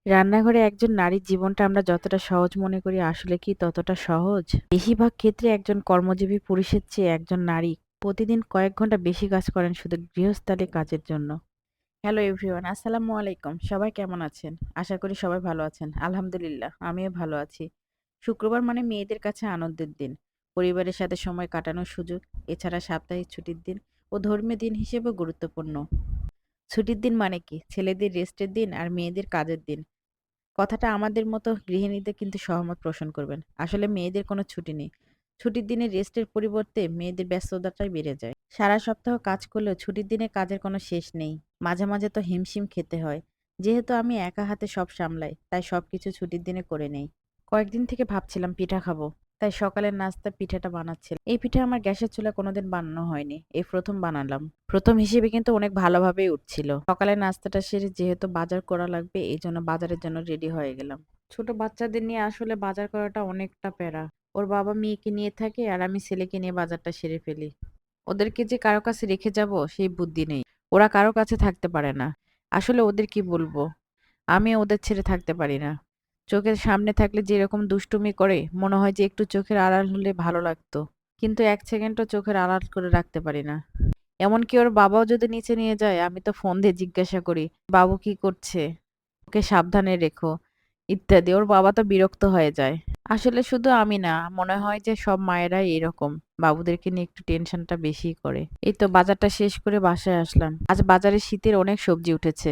রান্নাঘরে একজন নারীর জীবনটা আমরা যতটা সহজ মনে করি আসলে কি ততটা সহজ? বেশিরভাগ ক্ষেত্রে একজন কর্মজীবী পুরুষের চেয়ে একজন নারী প্রতিদিন কয়েক ঘন্টা বেশি কাজ করেন শুধু গৃহস্থালী কাজের জন্য। হ্যালো এভরিওয়ান, আসসালামু আলাইকুম। সবাই কেমন আছেন? আশা করি সবাই ভালো আছেন। আলহামদুলিল্লাহ, আমিও ভালো আছি। শুক্রবার মানে মেয়েদের কাছে আনন্দের দিন। পরিবারের সাথে সময় কাটানোর সুযোগ, এছাড়া সাপ্তাহিক ছুটির দিন ও ধর্মীয় দিন হিসেবেও গুরুত্বপূর্ণ। ছুটির দিন মানে কি? ছেলেদের রেস্টের দিন আর মেয়েদের কাজের দিন। কথাটা আমাদের মতো গৃহিণীদের কিন্তু সহমত পোষণ করবেন। আসলে মেয়েদের কোনো ছুটি নেই। ছুটির দিনে রেস্টের পরিবর্তে মেয়েদের ব্যস্ততাটাই বেড়ে যায়। সারা সপ্তাহ কাজ করলেও ছুটির দিনে কাজের কোনো শেষ নেই। মাঝে মাঝে তো হিমশিম খেতে হয়। যেহেতু আমি একা হাতে সব সামলাই, তাই সবকিছু ছুটির দিনে করে নেই। কয়েকদিন থেকে ভাবছিলাম পিঠা খাবো। তাই সকালের নাস্তা পিঠাটা বানাচ্ছিলাম। এই পিঠা আমার গ্যাসের চুলায় কোনোদিন বানানো হয়নি। এই প্রথম বানালাম। প্রথম হিসেবে কিন্তু অনেক ভালোভাবেই উঠছিল। সকালের নাস্তাটা সেরে যেহেতু বাজার করা লাগবে এইজন্য বাজারের জন্য রেডি হয়ে গেলাম। ছোট বাচ্চাদের নিয়ে আসলে বাজার করাটা অনেকটা প্যারা। ওর বাবা মেয়েকে নিয়ে থাকে আর আমি ছেলেকে নিয়ে বাজারটা সেরে ফেলি। ওদেরকে যে কারো কাছে রেখে যাব সেই বুদ্ধি নেই। ওরা কারো কাছে থাকতে পারে না। আসলে ওদের কি বলবো? আমি ওদের ছেড়ে থাকতে পারি না। চোখের সামনে থাকলে যেরকম দুষ্টুমি করে মনে হয় যে একটু চোখের আড়াল হলে ভালো লাগতো। কিন্তু এক সেকেন্ডও চোখের আড়াল করে রাখতে পারি না। এমনকি ওর বাবাও যদি নিচে নিয়ে যায় আমি তো ফোন দিয়ে জিজ্ঞাসা করি, বাবু কি করছে? ওকে সাবধানে রেখো ইত্যাদি। ওর বাবা তো বিরক্ত হয়ে যায়। আসলে শুধু আমি না, মনে হয় যে সব মায়েরাই এরকম। বাবুদেরকে নিয়ে একটু টেনশনটা বেশি করে। এই তো বাজারটা শেষ করে বাসায় আসলাম। আজ বাজারে শীতের অনেক সবজি উঠেছে।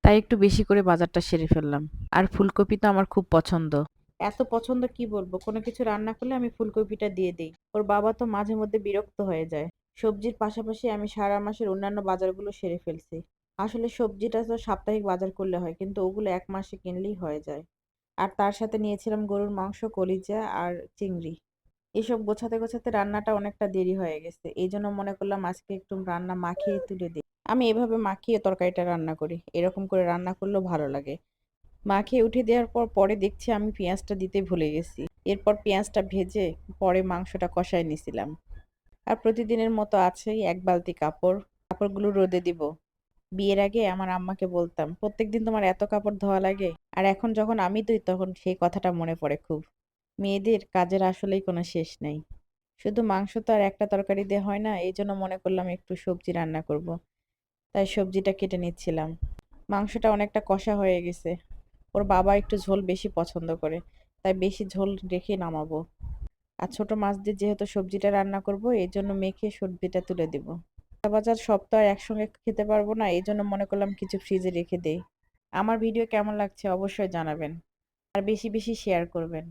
তাই একটু বেশি করে বাজারটা সেরে ফেললাম। আর ফুলকপি তো আমার খুব পছন্দ। এত পছন্দ কি বলবো, কোনো কিছু রান্না করলে আমি ফুলকপিটা দিয়ে দিই। ওর বাবা তো মাঝে মধ্যে বিরক্ত হয়ে যায়। সবজির পাশাপাশি আমি সারা মাসের অন্যান্য বাজারগুলো সেরে ফেলছি। আসলে সবজিটা তো সাপ্তাহিক বাজার করলে হয়, কিন্তু ওগুলো এক মাসে কিনলেই হয়ে যায়। আর তার সাথে নিয়েছিলাম গরুর মাংস, কলিজা আর চিংড়ি। এসব গোছাতে গোছাতে রান্নাটা অনেকটা দেরি হয়ে গেছে। এই জন্য মনে করলাম আজকে একটু রান্না মাখিয়ে তুলে দিই। আমি এভাবে মাখিয়ে তরকারিটা রান্না করি। এরকম করে রান্না করলেও ভালো লাগে। মাখিয়ে উঠে দেওয়ার পর পরে দেখছি আমি পেঁয়াজটা দিতে ভুলে গেছি। এরপর পেঁয়াজটা ভেজে পরে মাংসটা কষায় নিছিলাম। আর প্রতিদিনের মতো আছেই এক বালতি কাপড়। কাপড়গুলো রোদে দিব। বিয়ের আগে আমার আম্মাকে বলতাম, প্রত্যেকদিন তোমার এত কাপড় ধোয়া লাগে? আর এখন যখন আমি ধুই তখন সেই কথাটা মনে পড়ে খুব। মেয়েদের কাজের আসলেই কোনো শেষ নেই। শুধু মাংস তো আর একটা তরকারি দিয়ে হয় না, এই জন্য মনে করলাম একটু সবজি রান্না করব। তাই সবজিটা কেটে নিচ্ছিলাম। মাংসটা অনেকটা কষা হয়ে গেছে। ওর বাবা একটু ঝোল বেশি পছন্দ করে, তাই বেশি ঝোল রেখে নামাবো। আর ছোট মাছ দিয়ে যেহেতু সবজিটা রান্না করব এই জন্য মেখে সবজিটা তুলে দিব। বাজার সব তো আর একসঙ্গে খেতে পারবো না, এই জন্য মনে করলাম কিছু ফ্রিজে রেখে দেই। আমার ভিডিও কেমন লাগছে অবশ্যই জানাবেন। আর বেশি বেশি শেয়ার করবেন।